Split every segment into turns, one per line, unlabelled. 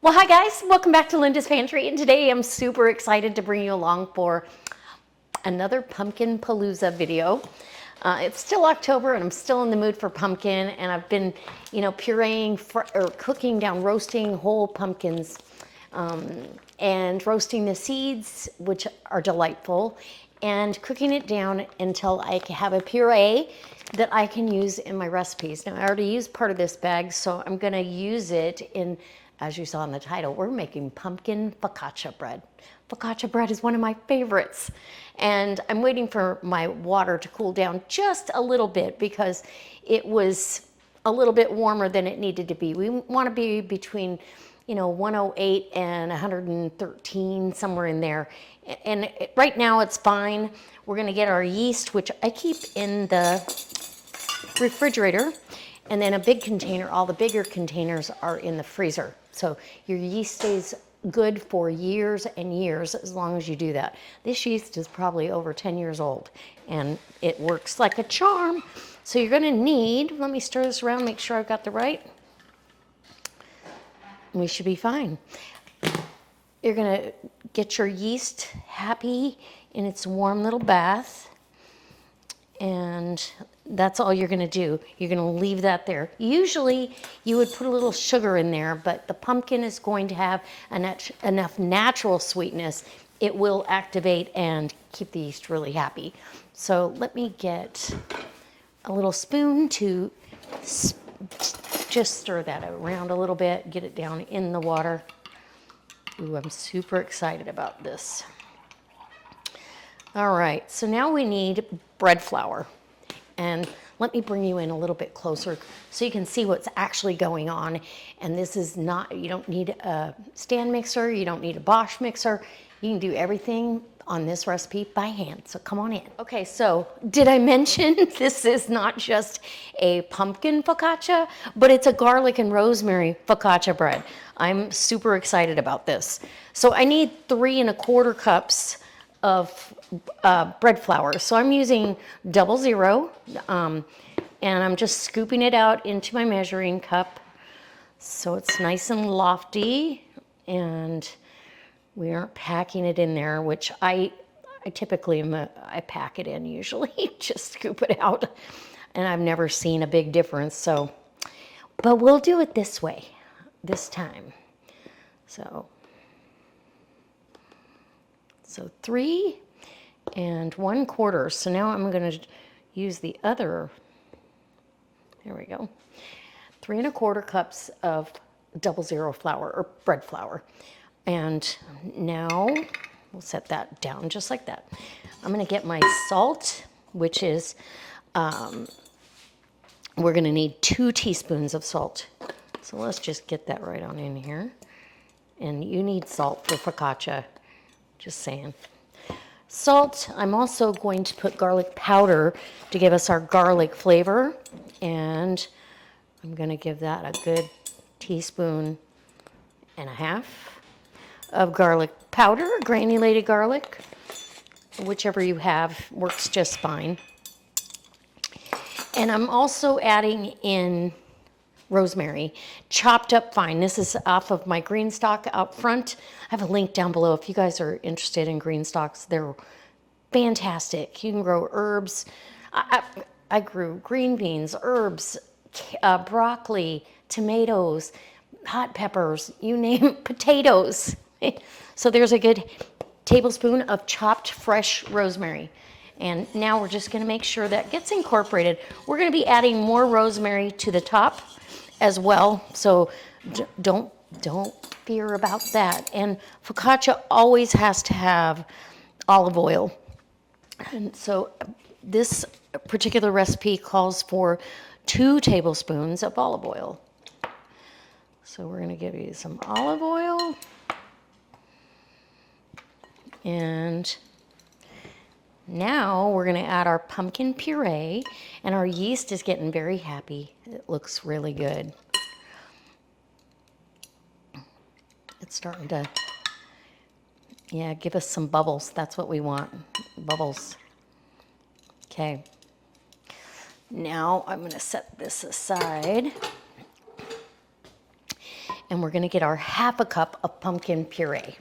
Well, hi guys, welcome back to Linda's Pantry, and today I'm super excited to bring you along for another PumpkinPalooza video. It's still October and I'm still in the mood for pumpkin, and I've been, pureeing or cooking down, roasting whole pumpkins and roasting the seeds, which are delightful, and cooking it down until I have a puree that I can use in my recipes. Now, I already used part of this bag, so I'm gonna use it in, as you saw in the title, we're making pumpkin focaccia bread. Focaccia bread is one of my favorites. And I'm waiting for my water to cool down just a little bit because it was a little bit warmer than it needed to be. We want to be between, 108 and 113, somewhere in there. And right now it's fine. We're gonna get our yeast, which I keep in the refrigerator, and then a big container. All the bigger containers are in the freezer. So your yeast stays good for years and years as long as you do that. This yeast is probably over 10 years old and it works like a charm. So you're gonna need, let me stir this around, make sure I've got the right. We should be fine. You're gonna get your yeast happy in its warm little bath, and that's all you're gonna do. You're gonna leave that there. Usually you would put a little sugar in there, but the pumpkin is going to have enough natural sweetness. It will activate and keep the yeast really happy. So let me get a little spoon to just stir that around a little bit, get it down in the water. Ooh, I'm super excited about this. All right, so now we need bread flour. And let me bring you in a little bit closer so you can see what's actually going on. And this is not, you don't need a stand mixer, you don't need a Bosch mixer. You can do everything on this recipe by hand, so come on in. Okay, so did I mention this is not just a pumpkin focaccia, but it's a garlic and rosemary focaccia bread. I'm super excited about this. So I need 3 1/4 cups of bread flour. So I'm using 00, and I'm just scooping it out into my measuring cup so it's nice and lofty, and we aren't packing it in there, which I typically I pack it in usually, just scoop it out, and I've never seen a big difference. So, but we'll do it this way, this time. So 3 1/4. So now I'm going to use the other, there we go, 3 1/4 cups of 00 flour, or bread flour. And now we'll set that down just like that. I'm going to get my salt, which is, we're going to need 2 teaspoons of salt. So let's just get that right on in here. And you need salt for focaccia, just saying. Salt, I'm also going to put garlic powder to give us our garlic flavor. And I'm going to give that a good 1.5 teaspoons of garlic powder, granulated garlic. Whichever you have works just fine. And I'm also adding in rosemary, chopped up fine. This is off of my green stalk out front. I have a link down below if you guys are interested in green stalks. They're fantastic. You can grow herbs. I grew green beans, herbs, broccoli, tomatoes, hot peppers, you name it, potatoes. So there's a good tablespoon of chopped fresh rosemary. And now we're just gonna make sure that gets incorporated. We're gonna be adding more rosemary to the top as well, so don't fear about that. And focaccia always has to have olive oil. And so this particular recipe calls for 2 tablespoons of olive oil. So we're gonna give you some olive oil. And now we're gonna add our pumpkin puree, and our yeast is getting very happy. It looks really good. It's starting to, yeah, give us some bubbles. That's what we want, bubbles. Okay. Now I'm gonna set this aside. and we're gonna get our 1/2 cup of pumpkin puree.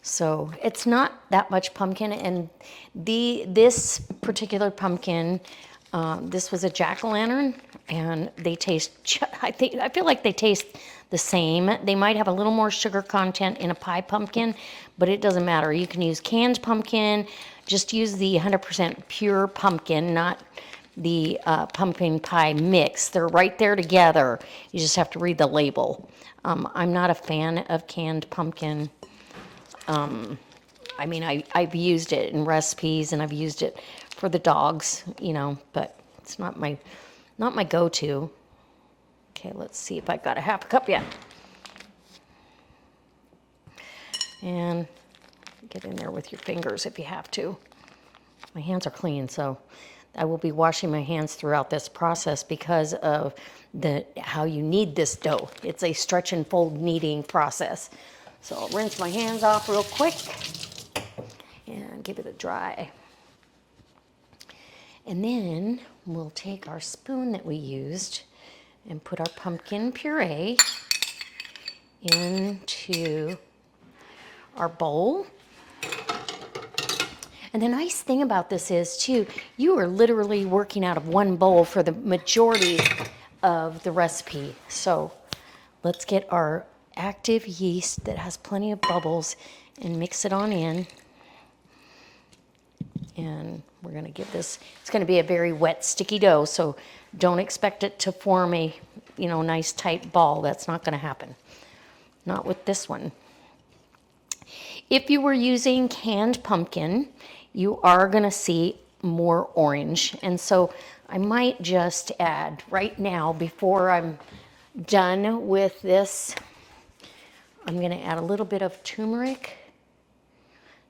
So it's not that much pumpkin, and this particular pumpkin, this was a jack-o'-lantern, and they taste, I feel like they taste the same. They might have a little more sugar content in a pie pumpkin, but it doesn't matter. You can use canned pumpkin, just use the 100% pure pumpkin, not the pumpkin pie mix. They're right there together. You just have to read the label. I'm not a fan of canned pumpkin. I mean, I've used it in recipes, and I've used it for the dogs, you know, but it's not my go-to. Okay, let's see if I got a 1/2 cup yet. And get in there with your fingers if you have to. My hands are clean, so I will be washing my hands throughout this process because of how you knead this dough. It's a stretch and fold kneading process. So I'll rinse my hands off real quick and give it a dry. And then we'll take our spoon that we used and put our pumpkin puree into our bowl. And the nice thing about this is, too, you are literally working out of one bowl for the majority of the recipe. So let's get our active yeast that has plenty of bubbles and mix it on in. And we're going to give this, it's going to be a very wet, sticky dough, so don't expect it to form a, you know, nice tight ball. That's not going to happen. Not with this one. If you were using canned pumpkin, you are going to see more orange. And so I might just add right now, before I'm done with this, I'm going to add a little bit of turmeric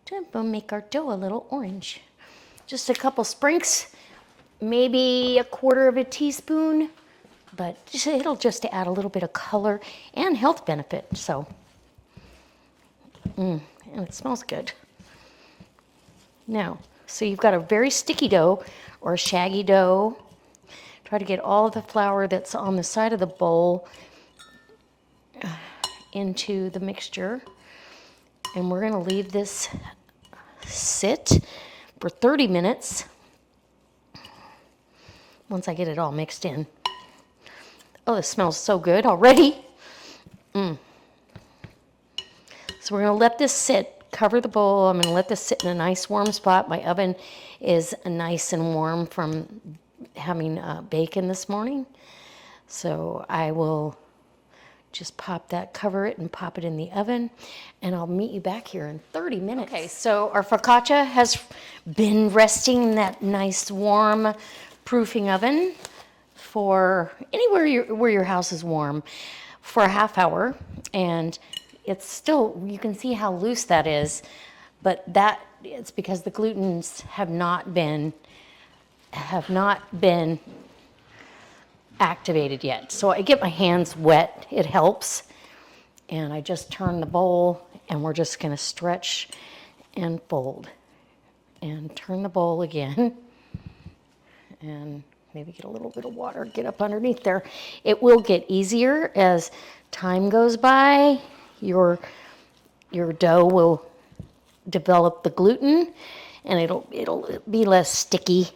to make our dough a little orange. Just a couple sprigs, maybe 1/4 teaspoon, but it'll just add a little bit of color and health benefit. So, and it smells good. Now, so you've got a very sticky dough or a shaggy dough. Try to get all of the flour that's on the side of the bowl into the mixture. And we're going to leave this sit for 30 minutes once I get it all mixed in. Oh, this smells so good already. So we're going to let this sit, cover the bowl. I'm going to let this sit in a nice warm spot. My oven is nice and warm from having bacon this morning. So I will just pop that, cover it, and pop it in the oven, and I'll meet you back here in 30 minutes. Okay, so our focaccia has been resting in that nice warm proofing oven for anywhere where your house is warm for a 1/2 hour, and it's still, you can see how loose that is, but it's because the glutens have not been activated yet. So I get my hands wet, it helps. And I just turn the bowl, and we're just gonna stretch and fold. And turn the bowl again. And maybe get a little bit of water, get up underneath there. It will get easier as time goes by. Your dough will develop the gluten, and it'll be less sticky,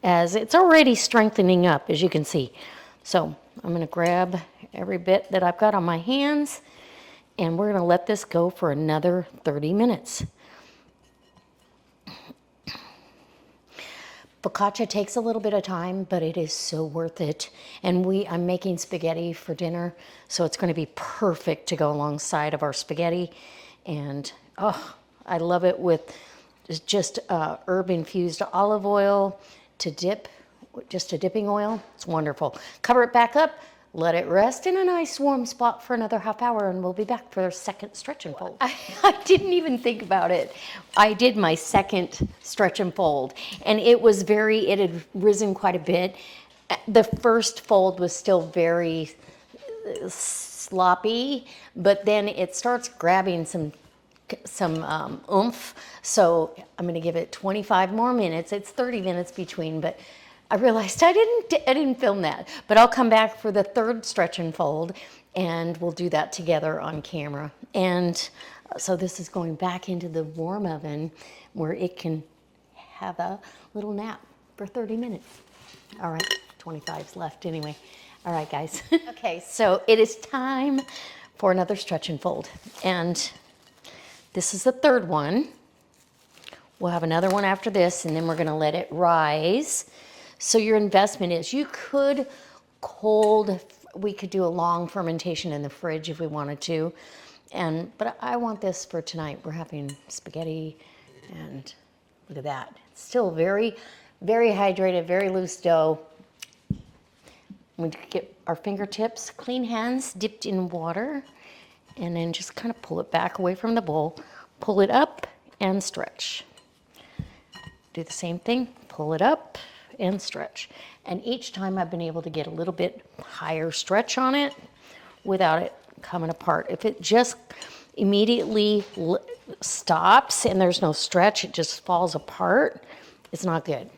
as it's already strengthening up, as you can see. So I'm going to grab every bit that I've got on my hands, and we're going to let this go for another 30 minutes. Focaccia takes a little bit of time, but it is so worth it. And I'm making spaghetti for dinner, so it's going to be perfect to go alongside of our spaghetti. And oh, I love it with just herb-infused olive oil to dip, just a dipping oil. It's wonderful. Cover it back up, let it rest in a nice warm spot for another 1/2 hour, and we'll be back for our second stretch and fold. I didn't even think about it. I did my second stretch and fold, and it had risen quite a bit. The first fold was still very sloppy, but then it starts grabbing some oomph. So I'm going to give it 25 more minutes. It's 30 minutes between, but I realized I didn't film that. But I'll come back for the third stretch and fold, and we'll do that together on camera. And so this is going back into the warm oven where it can have a little nap for 30 minutes. All right, 25's left anyway. All right, guys. Okay, so it is time for another stretch and fold. And this is the third one. We'll have another one after this, and then we're gonna let it rise. So your investment is, you could we could do a long fermentation in the fridge if we wanted to. But I want this for tonight. We're having spaghetti, and look at that. It's still very, very hydrated, very loose dough. We get our fingertips, clean hands, dipped in water, and then just kind of pull it back away from the bowl, pull it up and stretch. Do the same thing, pull it up and stretch. And each time I've been able to get a little bit higher stretch on it without it coming apart. If it just immediately stops and there's no stretch, it just falls apart, it's not good.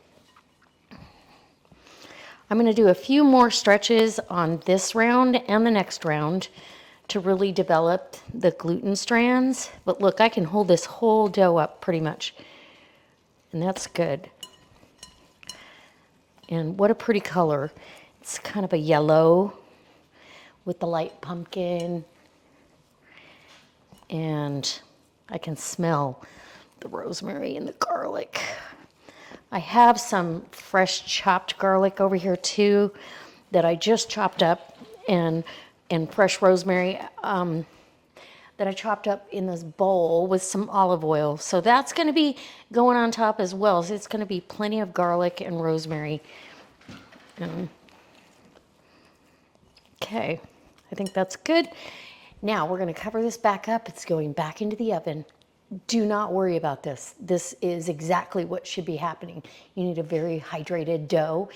I'm going to do a few more stretches on this round and the next round to really develop the gluten strands. But look, I can hold this whole dough up pretty much, and that's good. And what a pretty color. It's kind of a yellow with the light pumpkin. And I can smell the rosemary and the garlic. I have some fresh chopped garlic over here too that I just chopped up, and fresh rosemary that I chopped up in this bowl with some olive oil. So that's going to be going on top as well. So it's going to be plenty of garlic and rosemary. Okay, I think that's good. Now we're going to cover this back up. It's going back into the oven. Do not worry about this. This is exactly what should be happening. You need a very hydrated dough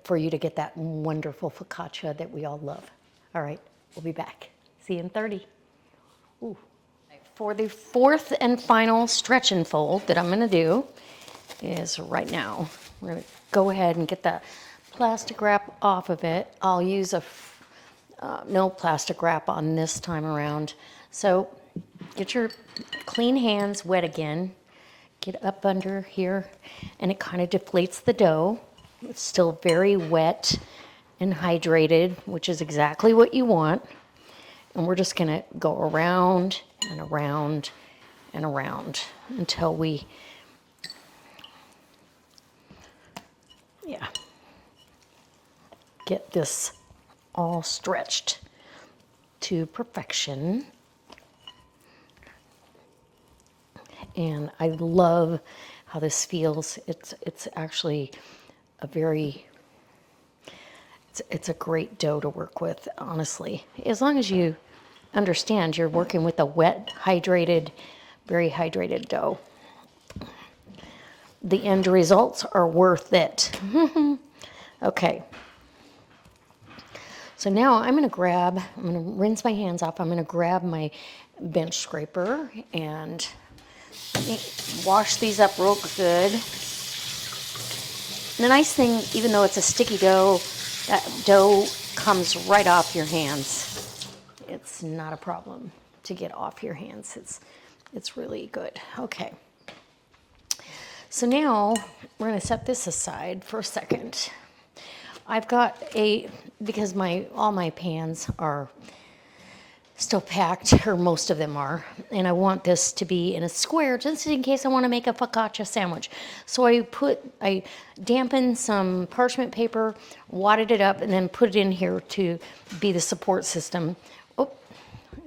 for you to get that wonderful focaccia that we all love. All right, we'll be back. See you in 30. Ooh. For the fourth and final stretch and fold that I'm going to do is right now. We're going to go ahead and get that plastic wrap off of it. I'll use no plastic wrap on this time around. So get your clean hands wet again. Get up under here, and it kind of deflates the dough. It's still very wet and hydrated, which is exactly what you want. And we're just gonna go around and around and around until we, get this all stretched to perfection. And I love how this feels. It's actually a very, it's a great dough to work with, honestly. As long as you understand you're working with a wet, hydrated, very hydrated dough. The end results are worth it. Okay. So now I'm going to rinse my hands off. I'm going to grab my bench scraper and wash these up real good. And the nice thing, even though it's a sticky dough, that dough comes right off your hands. It's not a problem to get off your hands. It's really good. Okay. So now we're going to set this aside for a second. I've got because all my pans are still packed, or most of them are, and I want this to be in a square just in case I want to make a focaccia sandwich. So I dampened some parchment paper, wadded it up, and then put it in here to be the support system. Oh,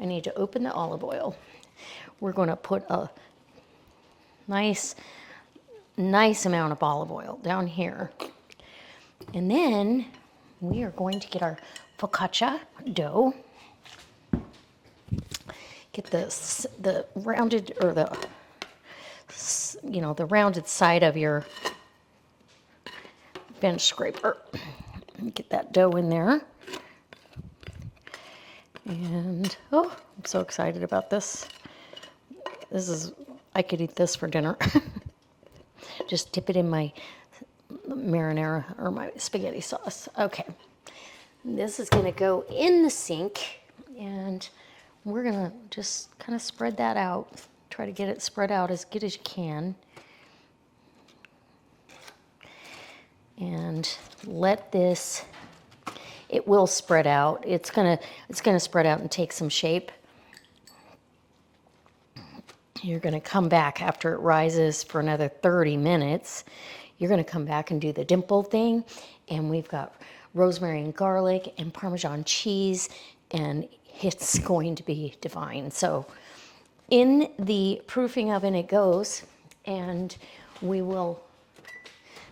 I need to open the olive oil. We're going to put a nice amount of olive oil down here. And then we are going to get our focaccia dough. Get the rounded, or the rounded side of your bench scraper. Get that dough in there. And I'm so excited about this. I could eat this for dinner. Just dip it in my marinara or my spaghetti sauce. Okay. This is going to go in the sink and we're gonna just kind of spread that out. Try to get it spread out as good as you can. And let this, it will spread out. It's gonna spread out and take some shape. You're gonna come back after it rises for another 30 minutes. You're gonna come back and do the dimple thing. And we've got rosemary and garlic and Parmesan cheese, and it's going to be divine. So in the proofing oven it goes, and we will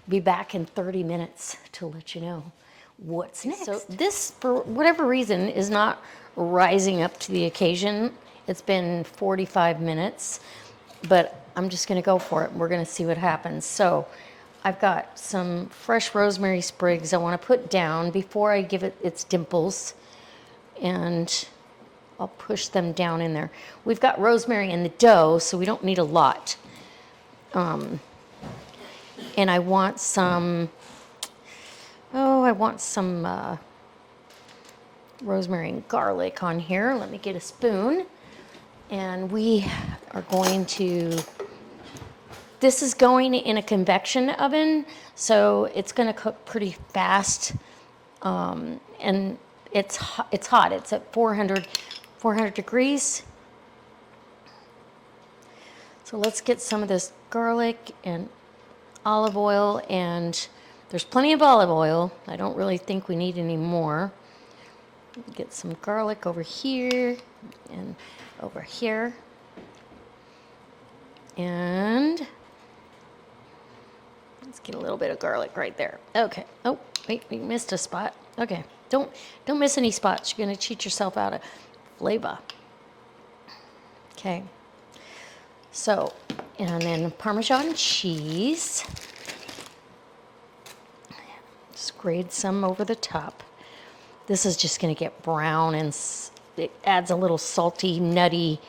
be back in 30 minutes to let you know what's next. So this, for whatever reason, is not rising up to the occasion. It's been 45 minutes, but I'm just gonna go for it. We're gonna see what happens. So I've got some fresh rosemary sprigs I wanna put down before I give it its dimples, and I'll push them down in there. We've got rosemary in the dough, so we don't need a lot. And I want some, rosemary and garlic on here. Let me get a spoon. And we are going to, this is going in a convection oven, so it's gonna cook pretty fast. And it's hot, it's at 400 degrees. So let's get some of this garlic and olive oil, and there's plenty of olive oil. I don't really think we need any more. Get some garlic over here and over here. And let's get a little bit of garlic right there. Okay. Oh, wait, we missed a spot. Okay. Don't miss any spots. You're gonna cheat yourself out of flavor. Okay. So, and then Parmesan cheese. Just grate some over the top. This is just gonna get brown, and it adds a little salty, nutty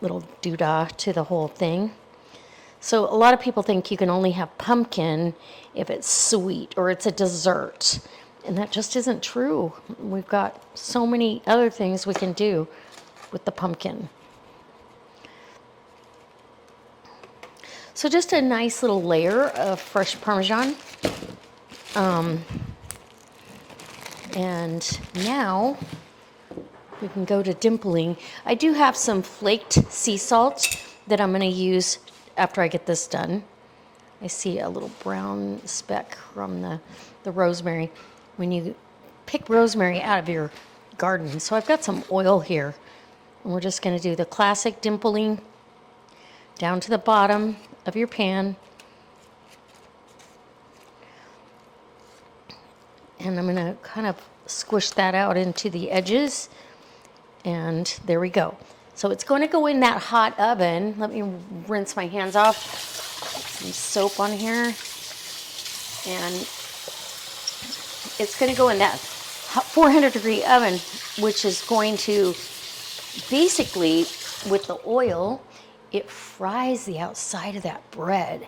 little doodah to the whole thing. So a lot of people think you can only have pumpkin if it's sweet or it's a dessert. And that just isn't true. We've got so many other things we can do with the pumpkin. So just a nice little layer of fresh Parmesan. And now we can go to dimpling. I do have some flaked sea salt that I'm gonna use after I get this done. I see a little brown speck from the rosemary. When you pick rosemary out of your garden. So I've got some oil here, and we're just gonna do the classic dimpling down to the bottom of your pan. And I'm gonna kind of squish that out into the edges, and there we go. So it's going to go in that hot oven. Let me rinse my hands off. Some soap on here. And it's going to go in that 400 degree oven, which is going to basically, with the oil, it fries the outside of that bread.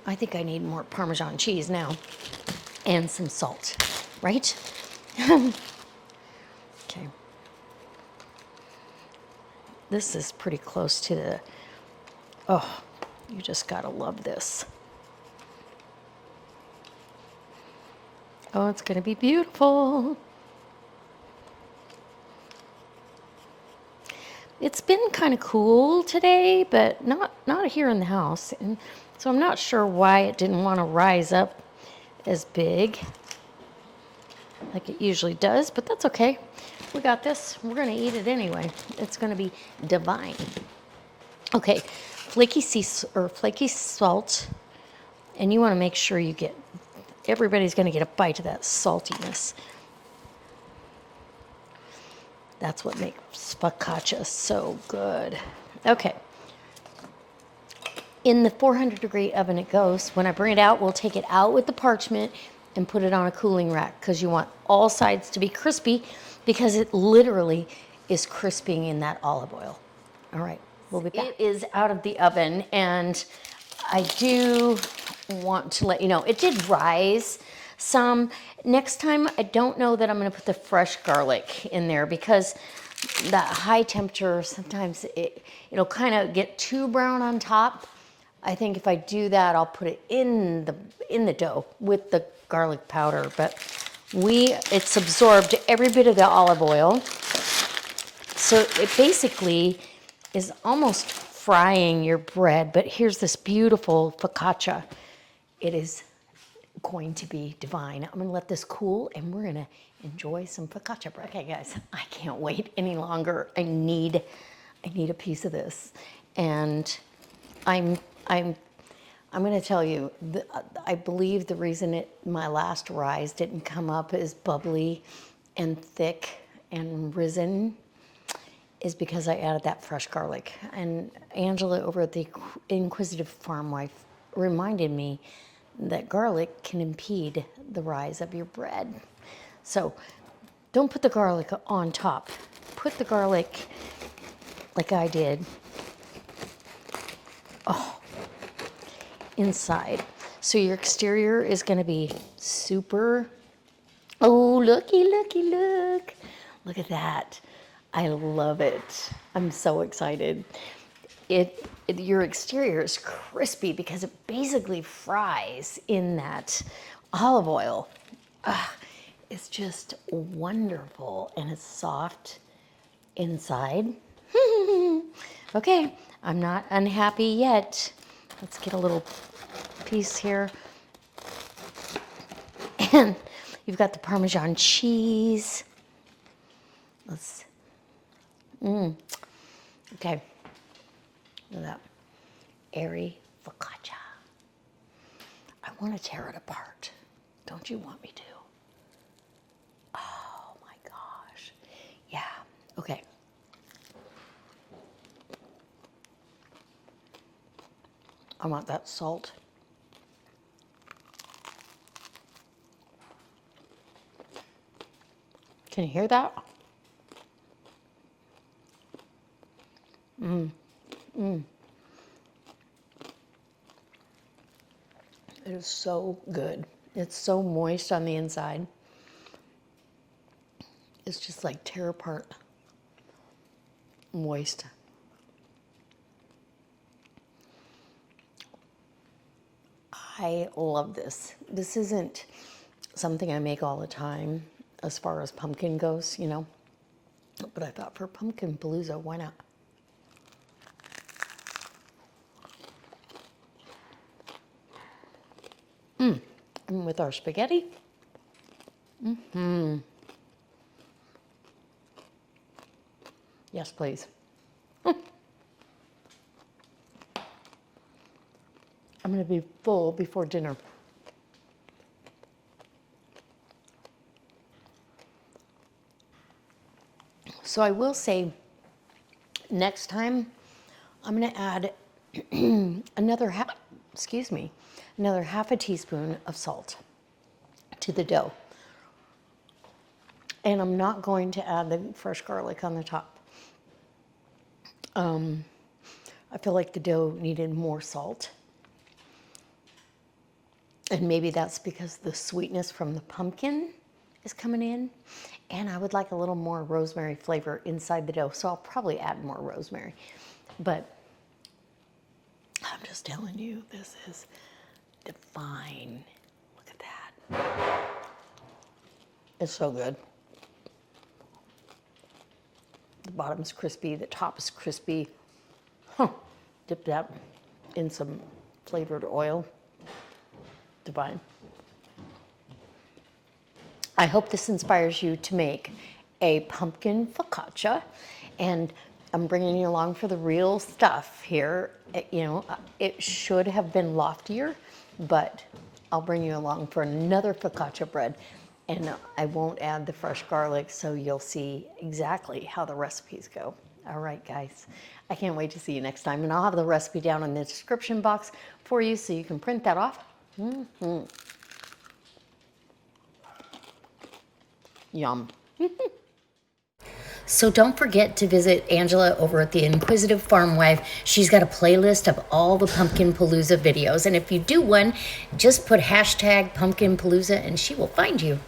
I think I need more Parmesan cheese now and some salt, right? Okay. This is pretty close to the, oh, you just gotta love this. Oh, it's gonna be beautiful. It's been kind of cool today, but not here in the house. And so I'm not sure why it didn't want to rise up as big like it usually does, but that's okay. We got this. We're going to eat it anyway. It's going to be divine. Okay, flaky salt, and you want to make sure you get, everybody's going to get a bite of that saltiness. That's what makes focaccia so good. Okay. In the 400 degree oven it goes. When I bring it out, we'll take it out with the parchment and put it on a cooling rack, because you want all sides to be crispy, because it literally is crisping in that olive oil. All right, we'll be back. It is out of the oven, and I do want to let you know, it did rise some. Next time, I don't know that I'm gonna put the fresh garlic in there, because that high temperature, sometimes it'll kind of get too brown on top. I think if I do that, I'll put it in the dough with the garlic powder. But it's absorbed every bit of the olive oil. So it basically is almost frying your bread. But here's this beautiful focaccia. It is going to be divine. I'm gonna let this cool and we're gonna enjoy some focaccia bread. Okay guys, I can't wait any longer. I need a piece of this. And I'm gonna tell you, I believe the reason my last rise didn't come up as bubbly and thick and risen is because I added that fresh garlic. And Angela over at the Inquisitive Farm Wife reminded me that garlic can impede the rise of your bread. So don't put the garlic on top. Put the garlic like I did, inside. So your exterior is gonna be super, oh, looky, look. Look at that. I love it. I'm so excited. Your exterior is crispy because it basically fries in that olive oil. It's just wonderful, and it's soft inside. Okay, I'm not unhappy yet. Let's get a little piece here. And you've got the Parmesan cheese. Okay. Look at that. Airy focaccia. I want to tear it apart. Don't you want me to? Oh my gosh. Yeah. Okay. I want that salt. Can you hear that? It is so good. It's so moist on the inside. It's just like tear apart moist. I love this. This isn't something I make all the time as far as pumpkin goes, you know. But I thought for PumpkinPalooza, why not? And with our spaghetti. Yes, please. I'm going to be full before dinner. So I will say, next time, I'm going to add another half a teaspoon of salt to the dough. And I'm not going to add the fresh garlic on the top. I feel like the dough needed more salt. And maybe that's because the sweetness from the pumpkin is coming in. And I would like a little more rosemary flavor inside the dough. So I'll probably add more rosemary. But I'm just telling you, this is divine. Look at that. It's so good. The bottom's crispy, the top is crispy. Dip that in some flavored oil. Divine. I hope this inspires you to make a pumpkin focaccia, and I'm bringing you along for the real stuff here. It should have been loftier, but I'll bring you along for another focaccia bread, and I won't add the fresh garlic, so you'll see exactly how the recipes go. All right, guys, I can't wait to see you next time, and I'll have the recipe down in the description box for you so you can print that off. Yum. So don't forget to visit Angela over at the Inquisitive Farm Wife. She's got a playlist of all the PumpkinPalooza videos. And if you do one, just put hashtag PumpkinPalooza and she will find you.